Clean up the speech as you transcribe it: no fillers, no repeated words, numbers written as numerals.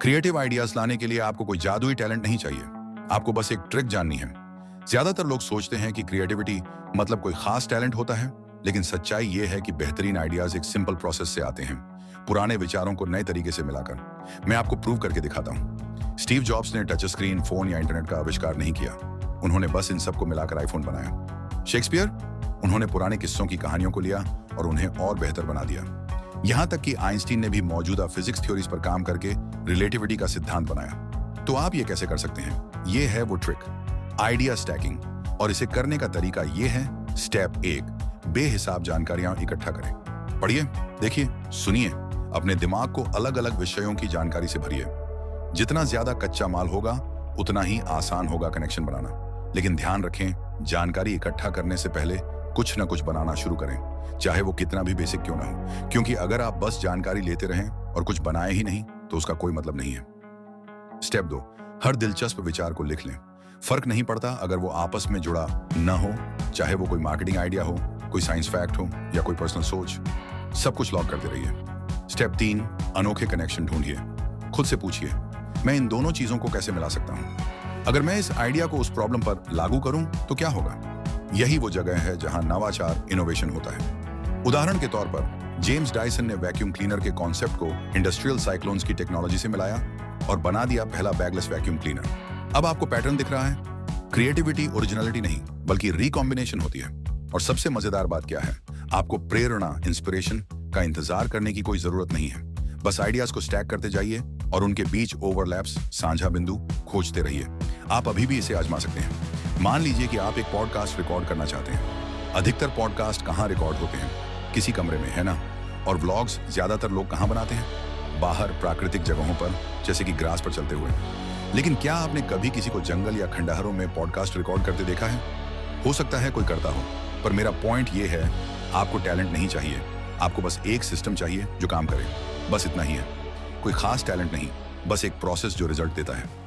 Creative ideas लाने के लिए आपको कोई जादुई टैलेंट नहीं चाहिए, आपको बस एक ट्रिक जाननी है। ज्यादातर लोग सोचते हैं कि क्रिएटिविटी मतलब कोई खास टैलेंट होता है, लेकिन सच्चाई ये है कि बेहतरीन आइडियाज एक सिंपल प्रोसेस से आते हैं, पुराने विचारों को नए तरीके से मिलाकर। मैं आपको प्रूव करके दिखाता हूँ। स्टीव जॉब्स ने टच स्क्रीन, फोन या इंटरनेट का आविष्कार नहीं किया, उन्होंने बस इन सबको मिलाकर आईफोन बनाया। शेक्सपियर, उन्होंने पुराने किस्सों की कहानियों को लिया और उन्हें और बेहतर बना दिया। यहां तक कि आइंस्टीन ने भी मौजूदा फिजिक्स थ्योरीज पर काम करके रिलेटिविटी का सिद्धांत बनाया। तो आप ये कैसे कर सकते हैं? ये है वो ट्रिक, आइडिया स्टैकिंग। और इसे करने का तरीका ये है। स्टेप 1, बेहिसाब जानकारियां इकट्ठा करें। पढ़िए, देखिए, सुनिए, अपने दिमाग को अलग अलग विषयों की जानकारी से भरिए। जितना ज्यादा कच्चा माल होगा उतना ही आसान होगा कनेक्शन बनाना। लेकिन ध्यान रखें, जानकारी इकट्ठा करने से पहले कुछ न कुछ बनाना शुरू करें, चाहे वो कितना भी बेसिक क्यों ना हो। क्योंकि अगर आप बस जानकारी लेते रहें और कुछ बनाए ही नहीं तो उसका कोई मतलब नहीं है। स्टेप 2, हर दिलचस्प विचार को लिख लें। फर्क नहीं पड़ता अगर वो आपस में जुड़ा न हो, चाहे वो कोई मार्केटिंग आइडिया हो, कोई साइंस फैक्ट हो या कोई पर्सनल सोच, सब कुछ लॉक करते रहिए। स्टेप 3, अनोखे कनेक्शन ढूंढिए। खुद से पूछिए, मैं इन दोनों चीजों को कैसे मिला सकता हूं? अगर मैं इस आइडिया को उस प्रॉब्लम पर लागू करूं तो क्या होगा? यही वो जगह है जहां नवाचार, इनोवेशन होता है। उदाहरण के तौर पर जेम्स डायसन ने वैक्यूम क्लीनर के कॉन्सेप्ट को इंडस्ट्रियल साइक्लोन्स की टेक्नोलॉजी से मिलाया और बना दिया पहला बैगलेस वैक्यूम क्लीनर। अब आपको पैटर्न दिख रहा है? क्रिएटिविटी ओरिजिनलिटी नहीं बल्कि रिकॉम्बिनेशन होती है। और सबसे मजेदार बात क्या है? आपको प्रेरणा, इंस्पिरेशन का इंतजार करने की कोई जरूरत नहीं है। बस आइडियाज को स्टैक करते जाइए और उनके बीच ओवरलैप्स, साझा बिंदु खोजते रहिए। आप अभी भी इसे आजमा सकते हैं। मान लीजिए कि आप एक पॉडकास्ट रिकॉर्ड करना चाहते हैं। अधिकतर पॉडकास्ट कहाँ रिकॉर्ड होते हैं? किसी कमरे में, है ना? और व्लॉग्स ज्यादातर लोग कहाँ बनाते हैं? बाहर, प्राकृतिक जगहों पर, जैसे कि ग्रास पर चलते हुए। लेकिन क्या आपने कभी किसी को जंगल या खंडहरों में पॉडकास्ट रिकॉर्ड करते देखा है? हो सकता है कोई करता हो, पर मेरा पॉइंट ये है, आपको टैलेंट नहीं चाहिए, आपको बस एक सिस्टम चाहिए जो काम करे। बस इतना ही है। कोई खास टैलेंट नहीं, बस एक प्रोसेस जो रिजल्ट देता है।